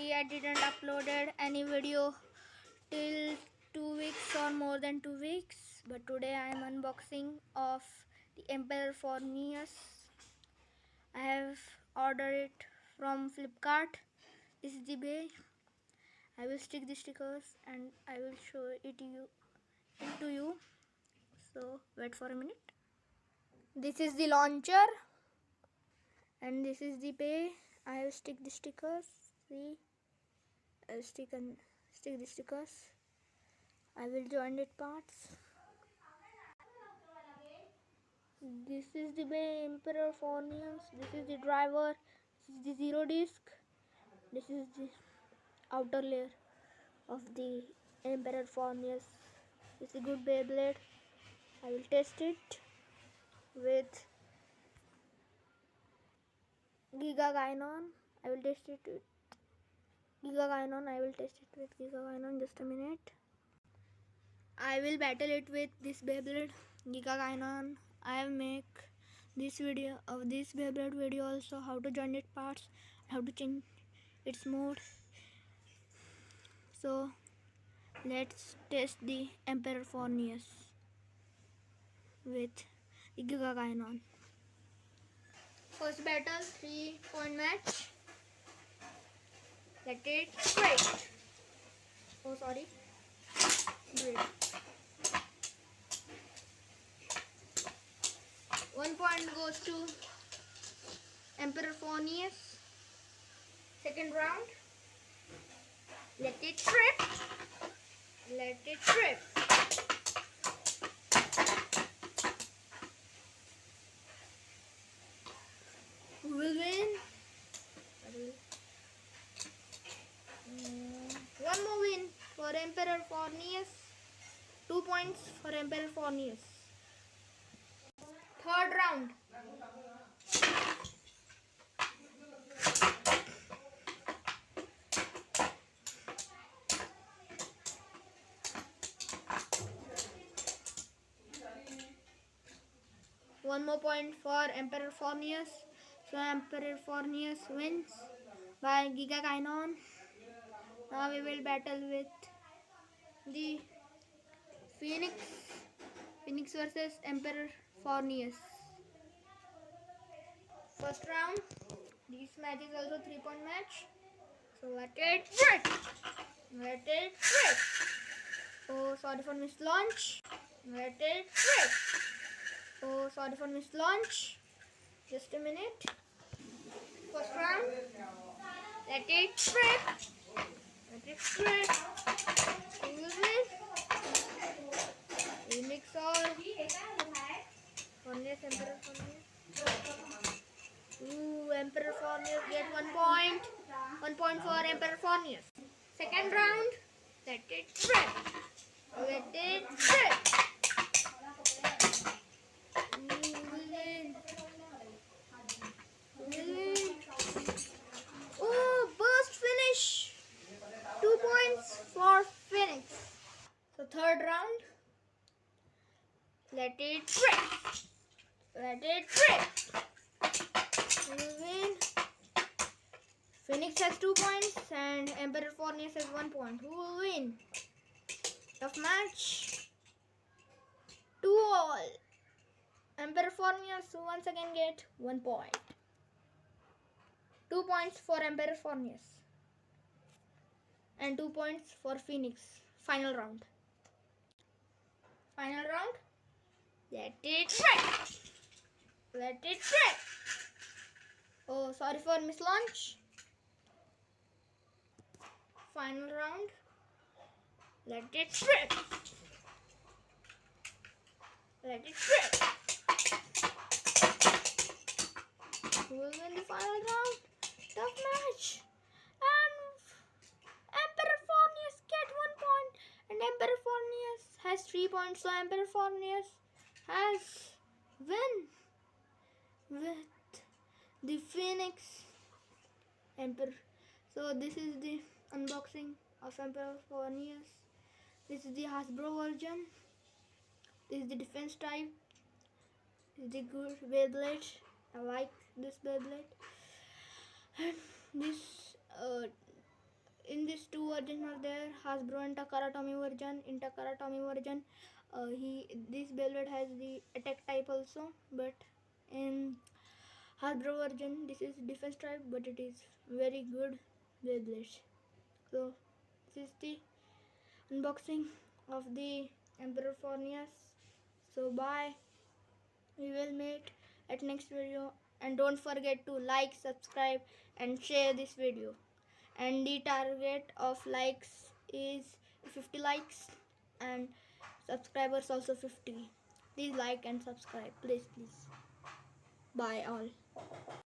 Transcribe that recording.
Sorry, I didn't uploaded any video till 2 weeks or more than 2 weeks. But today I am unboxing of the Emperor Forneus. I have ordered it from Flipkart. This is the bay. I will stick the stickers and I will show it to you. So wait for a minute. This is the launcher and this is the bay. I will stick the stickers. See, I'll stick the stickers. I will join it parts. This is the bay Emperor Forneus. This is the driver. This is the zero disc. This is the outer layer of the Emperor Forneus. It's a good Beyblade. I will test it with Giga Gynon. I will test it with Giga Gynon. Just a minute. I will battle it with this Beyblade Giga Gynon. I have make this video of this Beyblade video also, how to join it parts, how to change its mode. So let's test the Emperor Forneus with the Giga Gynon. First battle, 3-point match. Let it straight. Oh sorry. Great. 1 point goes to Emperor Forneus. Second round. Let it trip. Let it trip. Who will win? One more win for Emperor Forneus. 2 points for Emperor Forneus. Third round. One more point for Emperor Forneus. So Emperor Forneus wins by Giga Gynon. Now we will battle with the Phoenix. Phoenix versus Emperor Forneus. First round. This match is also 3-point match. So let it break. Let it break. Oh, sorry for missed launch. Let it break. Oh, sorry for missed launch. Just a minute. First round. Let it break. Let it break. Who will win? Phoenix or Forneus, Emperor Forneus? Ooh, Emperor Forneus get 1 point. 1 point for Emperor Forneus. Second round. Let it break. Let it break. Oh, burst finish. 2 points for Phoenix. So third round. Let it break. Let it break. Who will win? Phoenix has 2 points and Emperor Forneus has 1 point. Who will win? Tough match. 2-all. Emperor Forneus once again get 1 point. 2 points for Emperor Forneus. And 2 points for Phoenix. Final round. Final round. Let it break. Let it break. Oh, sorry for mislaunch. Final round. Let it break. Let it break. Who will win the final round? Tough match. And Emperor Forneus get 1 point. And Emperor Forneus has 3 points. So Emperor Forneus has win with the Phoenix Emperor. So this is the unboxing of Emperor Forneus. This is the Hasbro version. This is the defense type. This is the good Beyblade. I like this Beyblade. And this in these two versions are there, Hasbro and Takara Tomy version. In Takara Tomy version, this Beyblade has the attack type also, but in Hasbro version this is defense type, but it is very good Beyblade. So this is the unboxing of the Emperor Forneus. So bye, we will meet at next video, and don't forget to like, subscribe and share this video. And the target of likes is 50 likes and subscribers also 50. Please like and subscribe, please. Bye all.